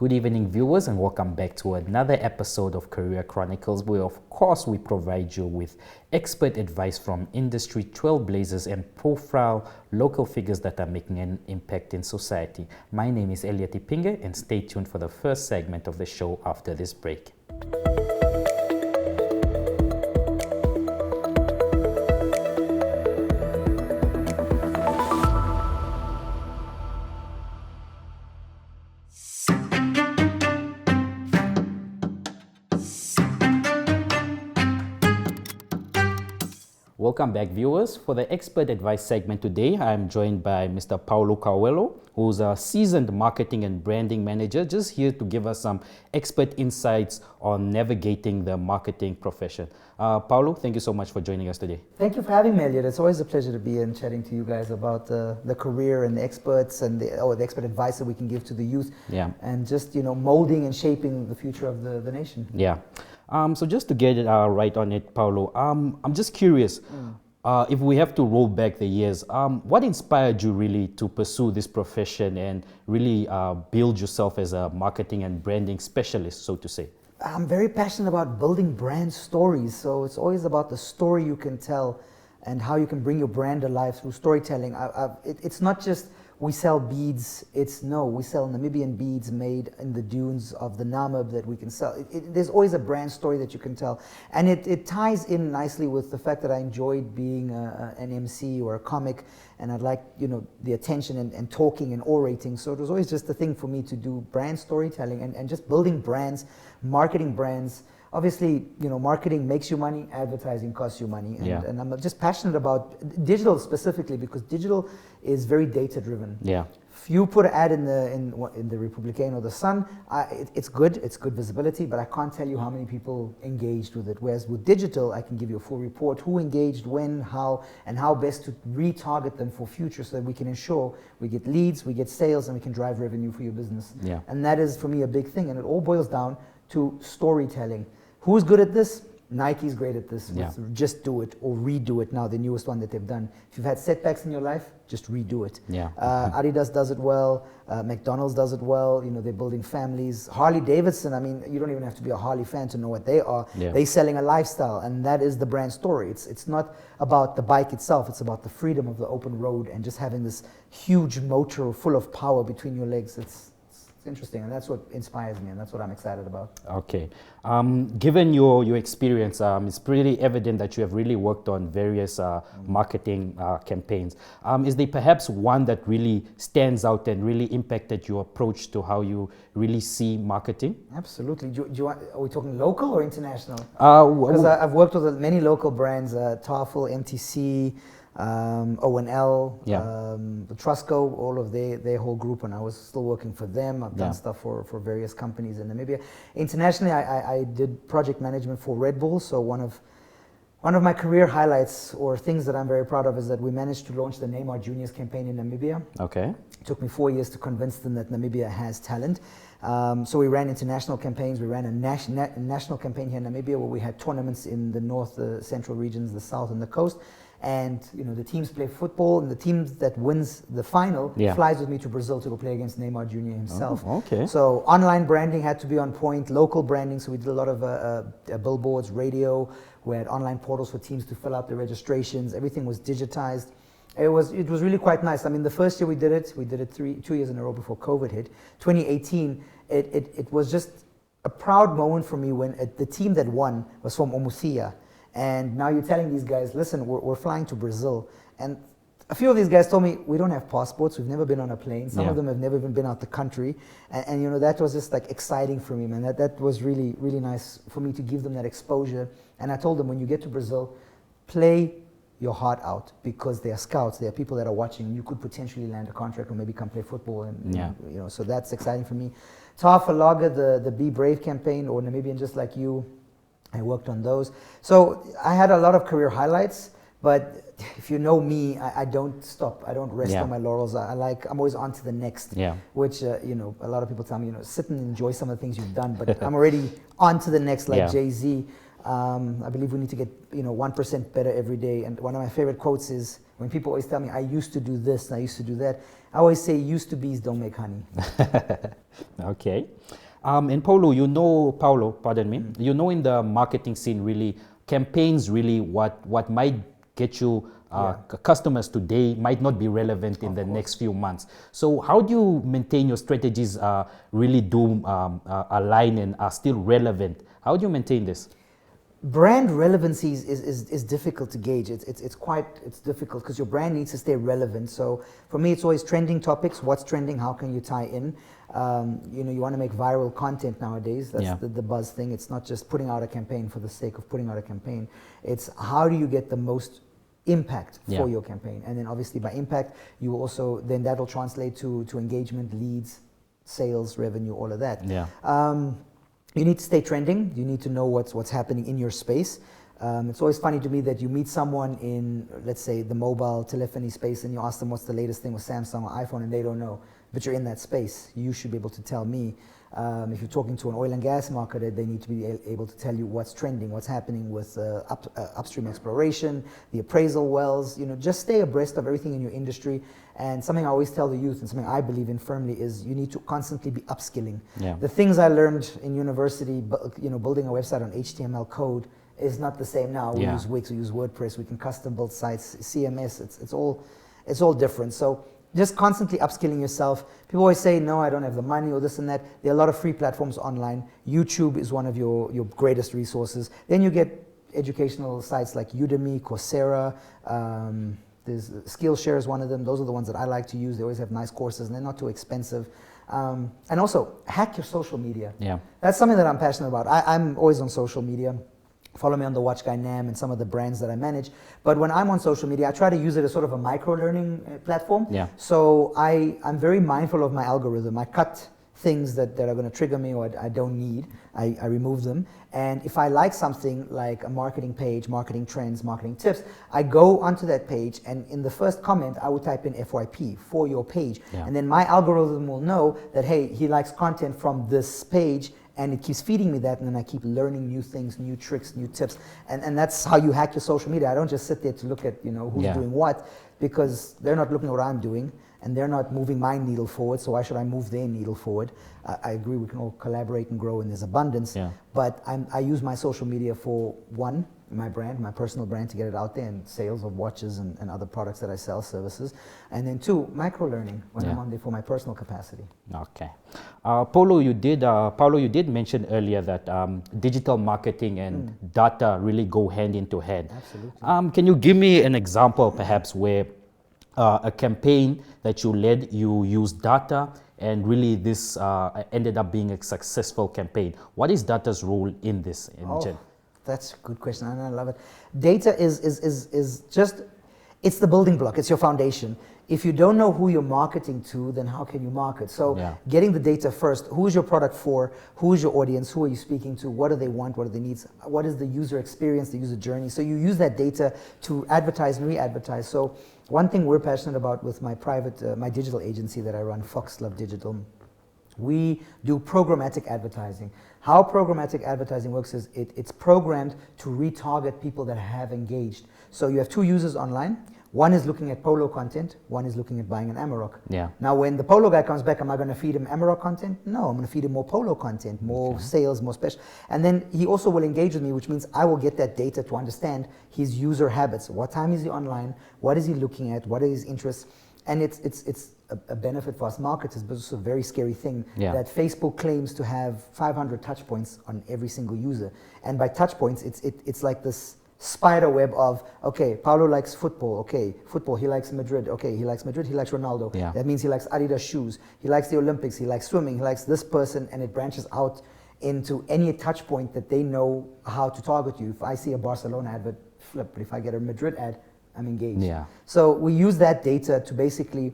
Good evening, viewers, and welcome back to another episode of Career Chronicles, where, of course, we provide you with expert advice from industry trailblazers and profile local figures that are making an impact in society. My name is Elliot Ipinge, and stay tuned for the first segment of the show after this break. Welcome back, viewers. For the expert advice segment today, I'm joined by Mr. Paulo Coelho, who's a seasoned marketing and branding manager, just here to give us some expert insights on navigating the marketing profession. Paulo, thank you so much for joining us today. Thank you for having me, Elliot. It's always a pleasure to be in chatting to you guys about the career and the experts and the expert advice that we can give to the youth. Yeah. And just, molding and shaping the future of the nation. Yeah. So just to get it right on it, Paulo, I'm just curious, if we have to roll back the years, what inspired you really to pursue this profession and really build yourself as a marketing and branding specialist, so to say? I'm very passionate about building brand stories. So it's always about the story you can tell and how you can bring your brand alive through storytelling. It's not just we sell beads, we sell Namibian beads made in the dunes of the Namib that we can sell. There's always a brand story that you can tell. And it ties in nicely with the fact that I enjoyed being an MC or a comic, and I like, the attention and talking and orating. So it was always just a thing for me to do brand storytelling and just building brands, marketing brands. Obviously, marketing makes you money, advertising costs you money. And I'm just passionate about digital specifically because digital is very data driven. Yeah. If you put an ad in the Republican or the Sun, it's good visibility, but I can't tell you how many people engaged with it. Whereas with digital, I can give you a full report, who engaged, when, how, and how best to retarget them for future so that we can ensure we get leads, we get sales, and we can drive revenue for your business. Yeah. And that is, for me, a big thing. And it all boils down to storytelling. Who's good at this? Nike's great at this. Yeah. Just do it or redo it now, the newest one that they've done. If you've had setbacks in your life, just redo it. Yeah. Adidas does it well. McDonald's does it well. They're building families. Harley Davidson, you don't even have to be a Harley fan to know what they are. Yeah. They're selling a lifestyle, and that is the brand story. It's not about the bike itself. It's about the freedom of the open road and just having this huge motor full of power between your legs. It's interesting, and that's what inspires me, and that's what I'm excited about. Okay. Given your experience, it's pretty evident that you have really worked on various marketing campaigns. Is there perhaps one that really stands out and really impacted your approach to how you really see marketing? Absolutely. Are we talking local or international? Because I've worked with many local brands, Tafel, MTC, O&L, Trusco, all of their whole group, and I was still working for them. I've done stuff for various companies in Namibia. Internationally, I did project management for Red Bull, so one of my career highlights or things that I'm very proud of is that we managed to launch the Neymar Juniors campaign in Namibia. Okay. It took me 4 years to convince them that Namibia has talent. So we ran international campaigns. We ran a national campaign here in Namibia where we had tournaments in the north, the central regions, the south, and the coast. And the teams play football, and the team that wins the final flies with me to Brazil to go play against Neymar Jr. himself. Oh, okay. So online branding had to be on point, local branding. So we did a lot of billboards, radio. We had online portals for teams to fill out their registrations. Everything was digitized. It was really quite nice. The first year we did it 2 years in a row before COVID hit. 2018, it was just a proud moment for me when the team that won was from Omusia. And now you're telling these guys, listen, we're flying to Brazil. And a few of these guys told me, we don't have passports. We've never been on a plane. Some of them have never even been out the country. And that was just like exciting for me, man. That was really, really nice for me to give them that exposure. And I told them, when you get to Brazil, play your heart out, because they are scouts. They are people that are watching. You could potentially land a contract or maybe come play football. And so that's exciting for me. Tafalaga, the Be Brave campaign, or Namibian Just Like You, I worked on those. So I had a lot of career highlights, but if you know me, I don't stop. I don't rest on my laurels. I'm always on to the next, which, a lot of people tell me, sit and enjoy some of the things you've done, but I'm already on to the next, like Jay-Z. I believe we need to get 1% better every day. And one of my favorite quotes is when people always tell me, I used to do this and I used to do that. I always say, used to bees don't make honey. Okay. And Paulo, pardon me, in the marketing scene, really, campaigns really what might get you customers today might not be relevant in the next few months. So how do you maintain your strategies really do align and are still relevant? How do you maintain this? Brand relevancy is difficult to gauge. It's difficult because your brand needs to stay relevant. So for me, it's always trending topics. What's trending? How can you tie in? You want to make viral content nowadays. That's the buzz thing. It's not just putting out a campaign for the sake of putting out a campaign. It's how do you get the most impact for your campaign? And then obviously by impact, you also then that'll translate to engagement, leads, sales, revenue, all of that. You need to stay trending. You need to know what's happening in your space. It's always funny to me that you meet someone in, let's say, the mobile telephony space and you ask them what's the latest thing with Samsung or iPhone and they don't know, but you're in that space. You should be able to tell me. If you're talking to an oil and gas marketer, they need to be able to tell you what's trending, what's happening with upstream exploration, the appraisal wells. Just stay abreast of everything in your industry. And something I always tell the youth and something I believe in firmly is you need to constantly be upskilling. The things I learned in university, building a website on HTML code is not the same now. We use Wix, we use WordPress, we can custom build sites, CMS, it's all different. So just constantly upskilling yourself. People always say, no, I don't have the money or this and that. There are a lot of free platforms online. YouTube is one of your greatest resources. Then you get educational sites like Udemy, Coursera, there's Skillshare is one of them. Those are the ones that I like to use. They always have nice courses and they're not too expensive. And also, hack your social media. That's something that I'm passionate about. I'm always on social media. Follow me on the Watch Guy NAM and some of the brands that I manage. But when I'm on social media, I try to use it as sort of a micro-learning platform. So I'm very mindful of my algorithm. I cut things that are going to trigger me or I don't need. I remove them. And if I like something like a marketing page, marketing trends, marketing tips, I go onto that page and in the first comment, I would type in FYP, for your page. And then my algorithm will know that, hey, he likes content from this page and it keeps feeding me that, and then I keep learning new things, new tricks, new tips, and that's how you hack your social media. I don't just sit there to look at who's doing what, because they're not looking at what I'm doing, and they're not moving my needle forward, so why should I move their needle forward? I agree we can all collaborate and grow and there's abundance, but I use my social media for one, my brand, my personal brand, to get it out there and sales of watches and other products that I sell, services, and then two, micro-learning when I'm on there for my personal capacity. Okay. Paulo, you did mention earlier that digital marketing and data really go hand into hand. Absolutely. Can you give me an example perhaps where a campaign that you led, you used data and really this ended up being a successful campaign? What is data's role in this? That's a good question, and I love it. Data is just, it's the building block, it's your foundation. If you don't know who you're marketing to, then how can you market? So getting the data first, who is your product for, who is your audience, who are you speaking to, what do they want, what are their needs, what is the user experience, the user journey? So you use that data to advertise and re-advertise. So one thing we're passionate about with my my digital agency that I run, Fox Love Digital, we do programmatic advertising. How programmatic advertising works is it's programmed to retarget people that have engaged. So you have two users online. One is looking at polo content, one is looking at buying an Amarok. Now when the polo guy comes back, am I going to feed him Amarok content? No, I'm going to feed him more polo content, more sales, more special. And then he also will engage with me, which means I will get that data to understand his user habits. What time is he online? What is he looking at? What are his interests? And it's a benefit for us marketers, but it's a very scary thing that Facebook claims to have 500 touch points on every single user. And by touch points, it's like this spider web of, okay, Paulo likes football, okay, football, he likes Madrid, okay, he likes Madrid, he likes Ronaldo. That means he likes Adidas shoes, he likes the Olympics, he likes swimming, he likes this person, and it branches out into any touch point that they know how to target you. If I see a Barcelona advert, flip, but if I get a Madrid ad, I'm engaged. So we use that data to basically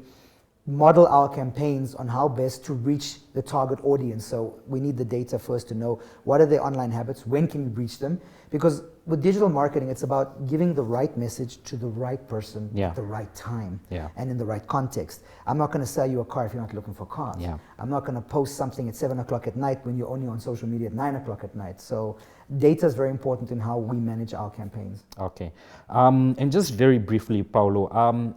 model our campaigns on how best to reach the target audience. So we need the data first to know what are their online habits, when can we reach them? Because with digital marketing, it's about giving the right message to the right person Yeah. at the right time Yeah. and in the right context. I'm not going to sell you a car if you're not looking for cars. Yeah. I'm not going to post something at 7 o'clock at night when you're only on social media at 9 o'clock at night. So data is very important in how we manage our campaigns. Okay. And just very briefly, Paulo,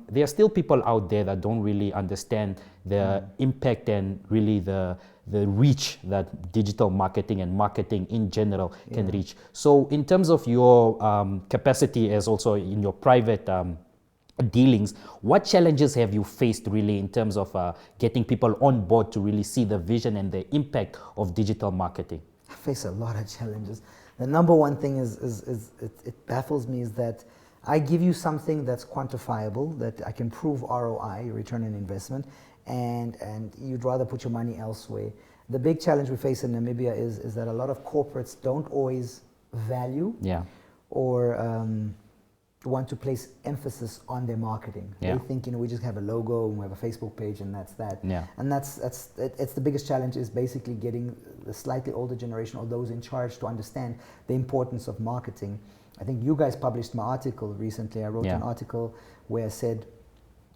there are still people out there that don't really understand the impact and really the reach that digital marketing and marketing in general can reach. So in terms of your capacity as also in your private dealings, what challenges have you faced really in terms of getting people on board to really see the vision and the impact of digital marketing? I face a lot of challenges. The number one thing it baffles me is that I give you something that's quantifiable, that I can prove ROI, return on investment, and you'd rather put your money elsewhere. The big challenge we face in Namibia is that a lot of corporates don't always value or want to place emphasis on their marketing. They think, we just have a logo and we have a Facebook page and that's that. And it's the biggest challenge, is basically getting the slightly older generation or those in charge to understand the importance of marketing. I think you guys published my article recently. I wrote an article where I said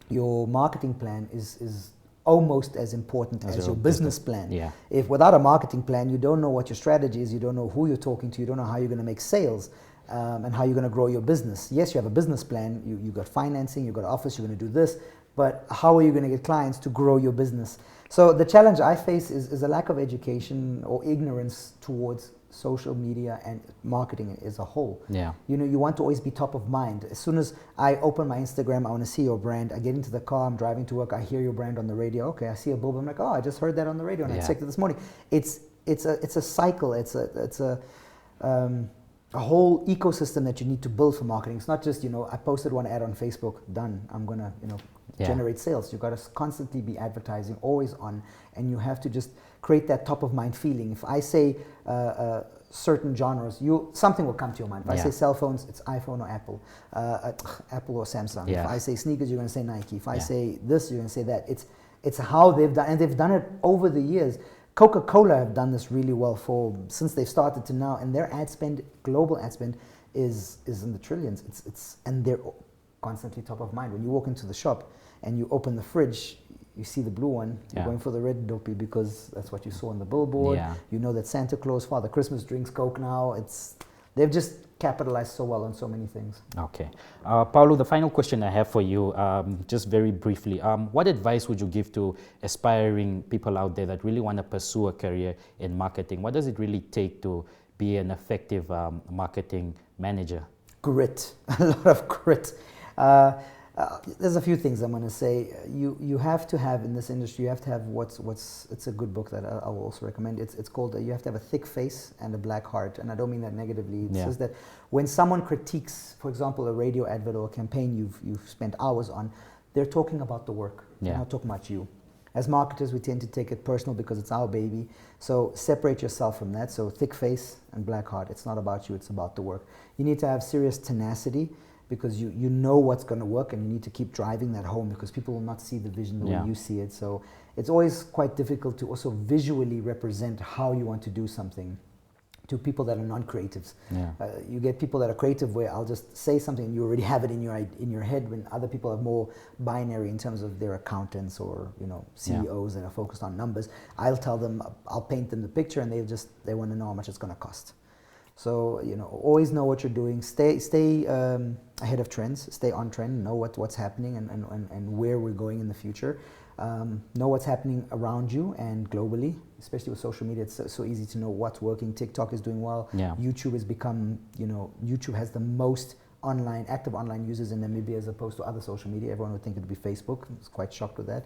your marketing plan is almost as important as your business plan. If without a marketing plan, you don't know what your strategy is, you don't know who you're talking to, you don't know how you're going to make sales, and how you're going to grow your business. Yes, you have a business plan, you got financing, you got an office, you're going to do this, but how are you going to get clients to grow your business? So the challenge I face is a lack of education or ignorance towards social media and marketing as a whole. You want to always be top of mind. As soon as I open my Instagram, I want to see your brand. I get into the car, I'm driving to work, I hear your brand on the radio. Okay, I see a billboard, I'm like, oh, I just heard that on the radio, and I checked it this morning. It's a cycle. It's a whole ecosystem that you need to build for marketing. It's not just, I posted one ad on Facebook, done. I'm gonna, generate sales. You've got to constantly be advertising, always on, and you have to just create that top of mind feeling. If I say certain genres, something will come to your mind. If I say cell phones, it's iPhone or Apple, Apple or Samsung. If I say sneakers, you're going to say Nike. If I say this, you're going to say that. It's how they've done, and they've done it over the years. Coca-Cola have done this really well since they've started to now, and their ad spend, global ad spend, is in the trillions. And they're constantly top of mind. When you walk into the shop and you open the fridge, you see the blue one, you're going for the red dopey because that's what you saw on the billboard. You know that Santa Claus, Father Christmas drinks Coke now. They've just capitalized so well on so many things. Okay. Paulo, the final question I have for you, just very briefly, what advice would you give to aspiring people out there that really want to pursue a career in marketing? What does it really take to be an effective marketing manager? Grit, a lot of grit. There's a few things I'm going to say. You have to have, in this industry, you have to have it's a good book that I will also recommend. It's called You Have to Have a Thick Face and a Black Heart. And I don't mean that negatively. It says that when someone critiques, for example, a radio advert or a campaign you've spent hours on, they're talking about the work. They're not talking about you. As marketers, we tend to take it personal because it's our baby. So separate yourself from that. So thick face and black heart. It's not about you, it's about the work. You need to have serious tenacity, because you know what's going to work, and you need to keep driving that home, because people will not see the vision the way you see it. So it's always quite difficult to also visually represent how you want to do something to people that are non-creatives. You get people that are creative where I'll just say something and you already have it in your head, when other people are more binary in terms of their accountants or CEOs that are focused on numbers. I'll tell them, I'll paint them the picture, and they want to know how much it's going to cost. So, always know what you're doing. Stay ahead of trends. Stay on trend. Know what's happening and where we're going in the future. Know what's happening around you and globally, especially with social media. It's so easy to know what's working. TikTok is doing well. YouTube has become, YouTube has the most active online users in Namibia as opposed to other social media. Everyone would think it would be Facebook. I was quite shocked with that.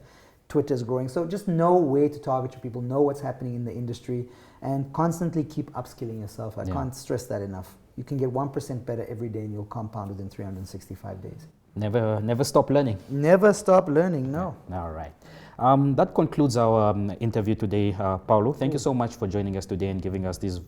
Twitter is growing. So just know where to target your people, know what's happening in the industry, and constantly keep upskilling yourself. I can't stress that enough. You can get 1% better every day, and you'll compound within 365 days. Never stop learning. Never stop learning, no. All right. That concludes our interview today, Paulo. Thank you so much for joining us today and giving us these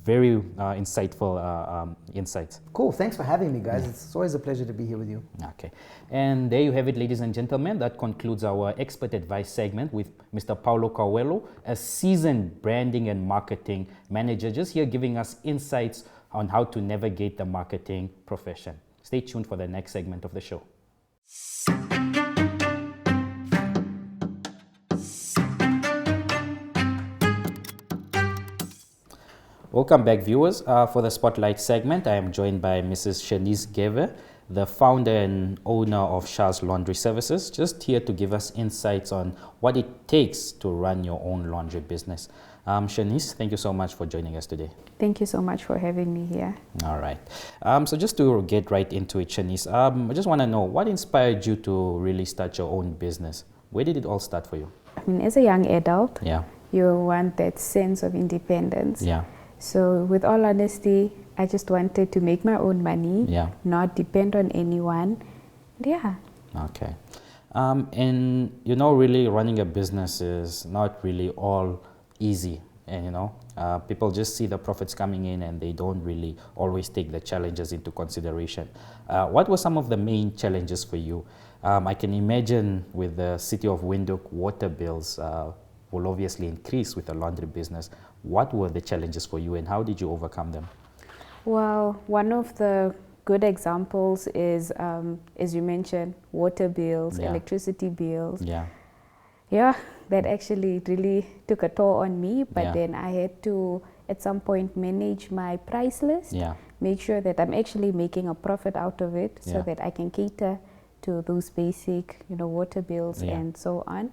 very insightful insights. Cool. Thanks for having me, guys. It's always a pleasure to be here with you. Okay. And there you have it, ladies and gentlemen. That concludes our expert advice segment with Mr. Paulo Kawelo, a seasoned branding and marketing manager, just here giving us insights on how to navigate the marketing profession. Stay tuned for the next segment of the show. Welcome back, viewers. For the Spotlight segment, I am joined by Mrs. Shanice Geve, the founder and owner of Shah's Laundry Services, just here to give us insights on what it takes to run your own laundry business. Shanice, thank you so much for joining us today. Thank you so much for having me here. All right. So just to get right into it, Shanice, I just want to know what inspired you to really start your own business? Where did it all start for you? I mean, as a young adult, Yeah. you want that sense of independence. Yeah. So with all honesty, I just wanted to make my own money, Yeah. not depend on anyone. Yeah. Okay. And really running a business is not really all easy. And people just see the profits coming in and they don't really always take the challenges into consideration. What were some of the main challenges for you? I can imagine with the city of Windhoek, water bills will obviously increase with a laundry business. What were the challenges for you and how did you overcome them? Well, one of the good examples is, as you mentioned, water bills, Yeah. electricity bills. Yeah. Yeah, that actually really took a toll on me, but Yeah. then I had to, at some point, manage my price list, Yeah. make sure that I'm actually making a profit out of it so Yeah. that I can cater to those basic, water bills Yeah. and so on.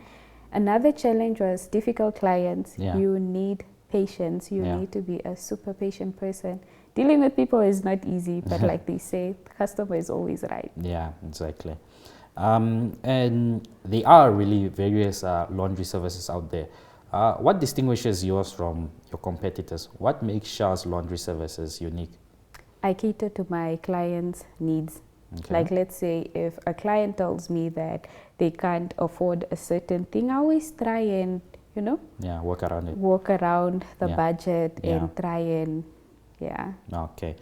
Another challenge was difficult clients. Yeah. You need patience. You Yeah. need to be a super patient person. Dealing with people is not easy, but like they say, the customer is always right. Yeah, exactly. And there are really various laundry services out there. What distinguishes yours from your competitors? What makes Shah's Laundry Services unique? I cater to my clients' needs. Okay. Like, let's say if a client tells me that they can't afford a certain thing, I always try and, Yeah, work around it. walk around the Yeah. budget Yeah. and try and, yeah. Okay.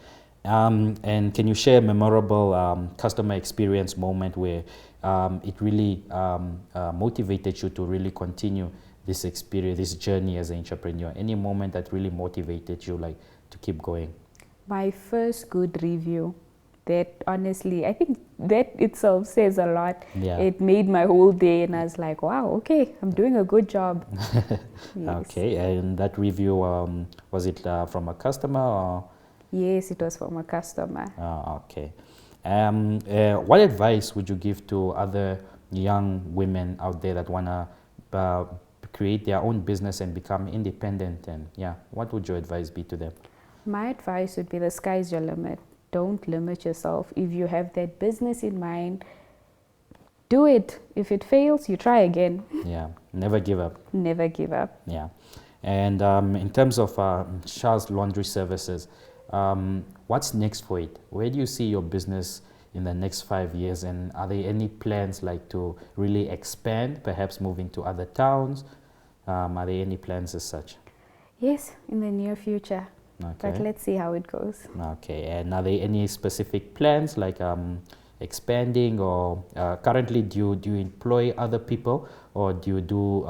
And can you share a memorable customer experience moment where it really motivated you to really continue this experience, this journey as an entrepreneur? Any moment that really motivated you, like, to keep going? My first good review, that honestly, I think that itself says a lot. Yeah. It made my whole day and I was like, wow, okay, I'm doing a good job. Yes. Okay, and that review, was it from a customer or? Yes, it was from a customer. Okay. What advice would you give to other young women out there that want to create their own business and become independent? And what would your advice be to them? My advice would be the sky's your limit. Don't limit yourself. If you have that business in mind, do it. If it fails, you try again. Yeah, never give up. Never give up. Yeah. And in terms of Shah's Laundry Services, what's next for it? Where do you see your business in the next 5 years? And are there any plans like to really expand, perhaps move into other towns? Are there any plans as such? Yes, in the near future. Okay. But let's see how it goes. Okay. And are there any specific plans like expanding or currently do you employ other people or do you do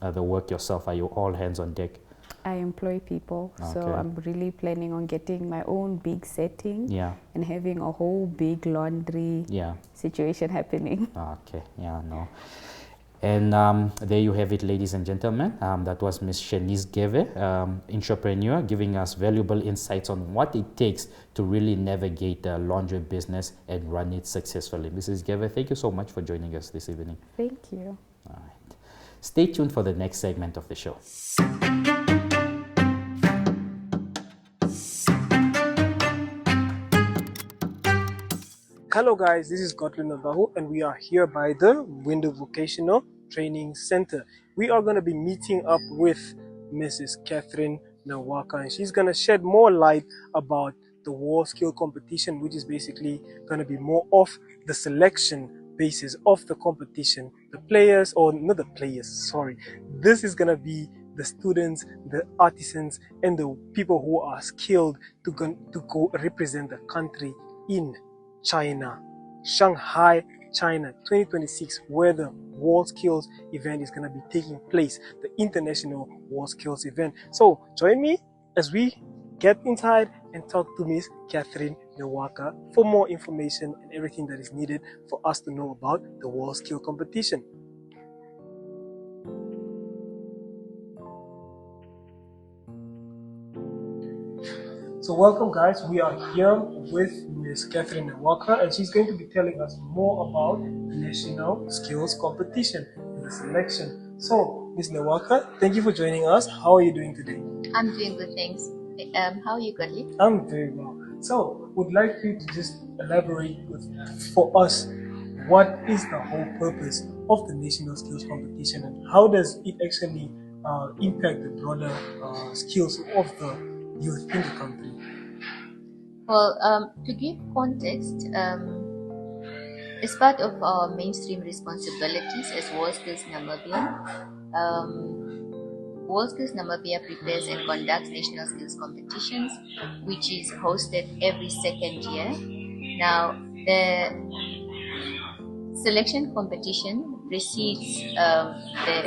the work yourself? Are you all hands on deck? I employ people, so Okay. I'm really planning on getting my own big setting Yeah. and having a whole big laundry Yeah. situation happening. Okay. Yeah. No. And there you have it, ladies and gentlemen. That was Ms. Shanice Geve, entrepreneur, giving us valuable insights on what it takes to really navigate the laundry business and run it successfully. Mrs. Geve, thank you so much for joining us this evening. Thank you. All right. Stay tuned for the next segment of the show. Hello guys, this is Godwin Navajo and we are here by the Window Vocational Training Center. We are going to be meeting up with Mrs. Catherine Nawaka and she's going to shed more light about the War Skill Competition, which is basically going to be more of the selection basis of the competition. The players, or not the players, sorry. This is going to be the students, the artisans and the people who are skilled to go represent the country in China, Shanghai, China 2026, where the World Skills event is going to be taking place, the International World Skills event. So join me as we get inside and talk to Miss Catherine Nawaka for more information and everything that is needed for us to know about the World Skill Competition. So welcome guys, we are here with Miss Catherine Nawaka and she's going to be telling us more about the National Skills Competition and the selection. So Miss Nawaka, thank you for joining us. How are you doing today? I'm doing good, thanks. How are you, Godly? I'm very well. So would like you to just elaborate for us what is the whole purpose of the National Skills Competition and how does it actually impact the broader skills of the youth in the country? Well, to give context, as part of our mainstream responsibilities as World Skills Namibia, World Skills Namibia prepares and conducts national skills competitions, which is hosted every second year. Now, the selection competition precedes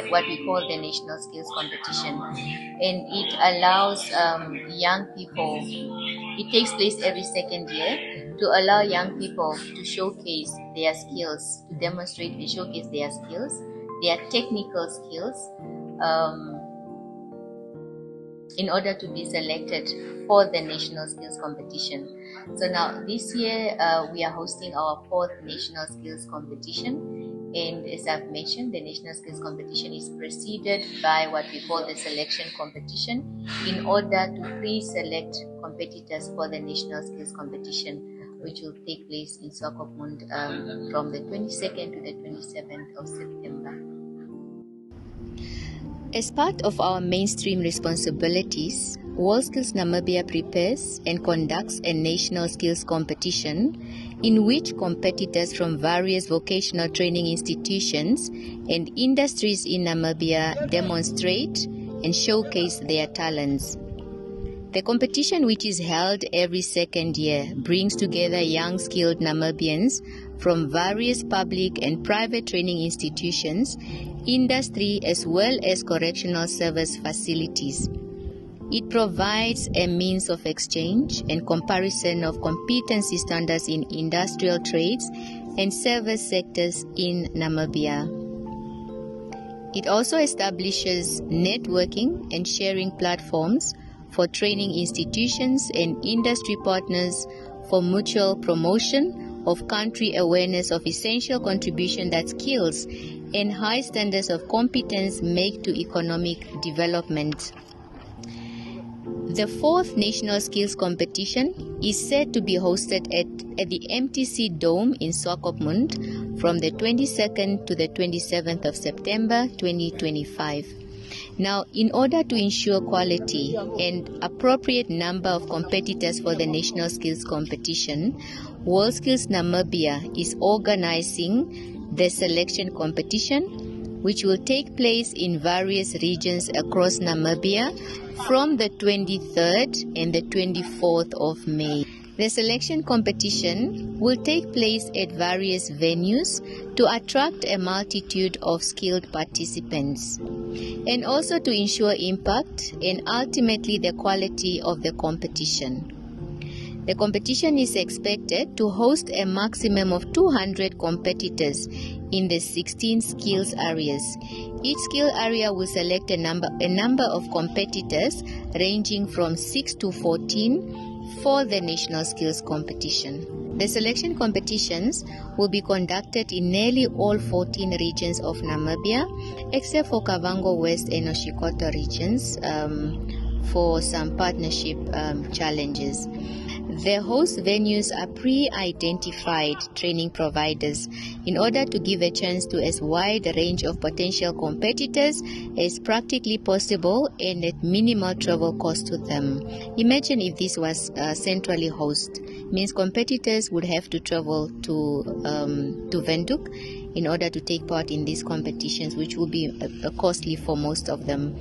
what we call the national skills competition, and it allows young people. It takes place every second year to allow young people to showcase their skills, to demonstrate and showcase their skills, their technical skills, in order to be selected for the national skills competition. So now this year we are hosting our 4th national skills competition. And as I've mentioned, the National Skills Competition is preceded by what we call the selection competition in order to pre-select competitors for the National Skills Competition, which will take place in Swakopmund from the 22nd to the 27th of September. As part of our mainstream responsibilities, World Skills Namibia prepares and conducts a national skills competition in which competitors from various vocational training institutions and industries in Namibia demonstrate and showcase their talents. The competition, which is held every second year, brings together young skilled Namibians from various public and private training institutions, industry as well as correctional service facilities. It provides a means of exchange and comparison of competency standards in industrial trades and service sectors in Namibia. It also establishes networking and sharing platforms for training institutions and industry partners for mutual promotion of country awareness of essential contribution that skills and high standards of competence make to economic development. The 4th National Skills Competition is set to be hosted at the MTC Dome in Swakopmund from the 22nd to the 27th of September 2025. Now, in order to ensure quality and appropriate number of competitors for the National Skills Competition, World Skills Namibia is organizing the selection competition, which will take place in various regions across Namibia from the 23rd and the 24th of May. The selection competition will take place at various venues to attract a multitude of skilled participants and also to ensure impact and ultimately the quality of the competition. The competition is expected to host a maximum of 200 competitors in the 16 skills areas. Each skill area will select a number of competitors ranging from 6 to 14 for the National Skills Competition. The selection competitions will be conducted in nearly all 14 regions of Namibia, except for Kavango West and Oshikoto regions for some partnership challenges. The host venues are pre-identified training providers in order to give a chance to as wide a range of potential competitors as practically possible and at minimal travel cost to them. Imagine if this was centrally hosted. Means competitors would have to travel to Windhoek in order to take part in these competitions, which will be costly for most of them.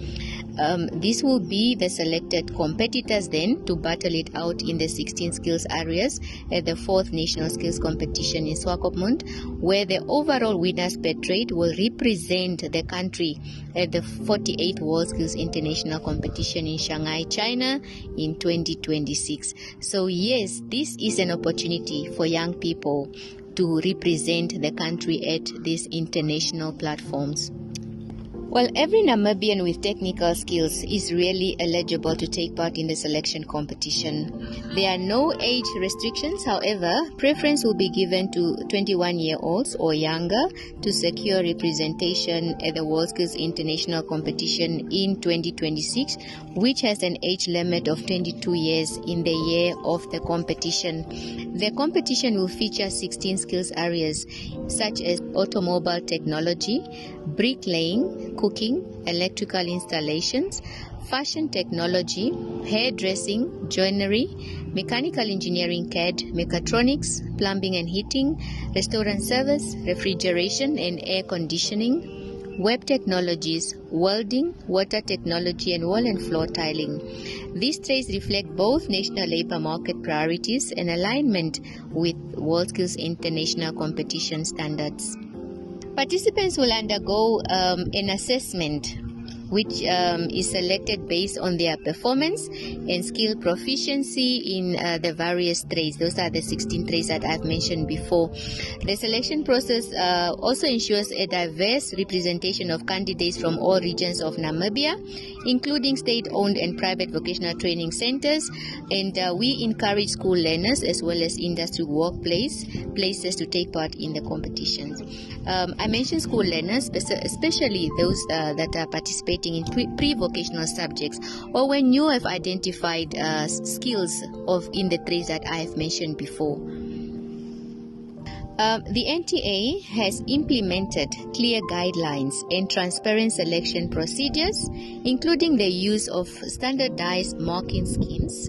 This will be the selected competitors then to battle it out in the 16 skills areas at the 4th National Skills Competition in Swakopmund, where the overall winners per trade will represent the country at the 48th World Skills International Competition in Shanghai, China in 2026. So yes, this is an opportunity for young people to represent the country at these international platforms. Well, every Namibian with technical skills is really eligible to take part in the selection competition. There are no age restrictions, however, preference will be given to 21-year-olds or younger to secure representation at the World Skills International Competition in 2026, which has an age limit of 22 years in the year of the competition. The competition will feature 16 skills areas such as automobile technology, bricklaying, cooking, electrical installations, fashion technology, hairdressing, joinery, mechanical engineering CAD, mechatronics, plumbing and heating, restaurant service, refrigeration and air conditioning, web technologies, welding, water technology and wall and floor tiling. These trades reflect both national labor market priorities and alignment with World Skills International Competition standards. Participants will undergo an assessment which is selected based on their performance and skill proficiency in the various trades. Those are the 16 trades that I've mentioned before. The selection process also ensures a diverse representation of candidates from all regions of Namibia, including state-owned and private vocational training centers, and we encourage school learners as well as industry places to take part in the competitions. I mentioned school learners, especially those that are participating in pre-vocational subjects, or when you have identified skills in the trades that I have mentioned before. The NTA has implemented clear guidelines and transparent selection procedures, including the use of standardized marking schemes,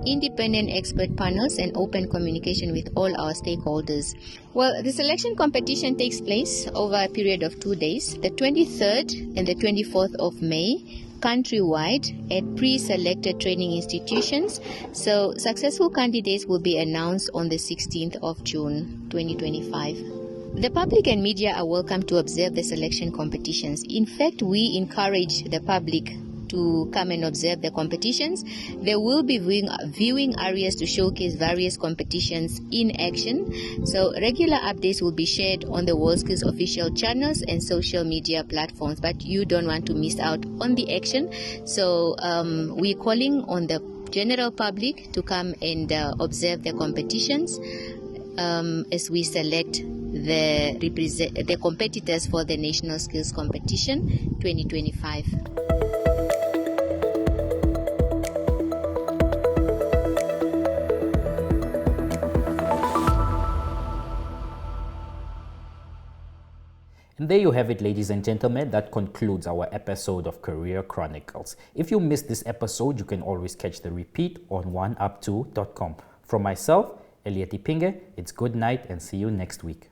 independent expert panels, and open communication with all our stakeholders. Well, the selection competition takes place over a period of 2 days, the 23rd and the 24th of May, countrywide at pre-selected training institutions. So successful candidates will be announced on the 16th of June 2025. The public and media are welcome to observe the selection competitions. In fact, we encourage the public to come and observe the competitions. There will be viewing areas to showcase various competitions in action. So regular updates will be shared on the WorldSkills official channels and social media platforms, but you don't want to miss out on the action. So we're calling on the general public to come and observe the competitions as we select the competitors for the National Skills Competition 2025. And there you have it, ladies and gentlemen. That concludes our episode of Career Chronicles. If you missed this episode, you can always catch the repeat on oneup2.com. From myself, Elliot Ipinge, it's good night and see you next week.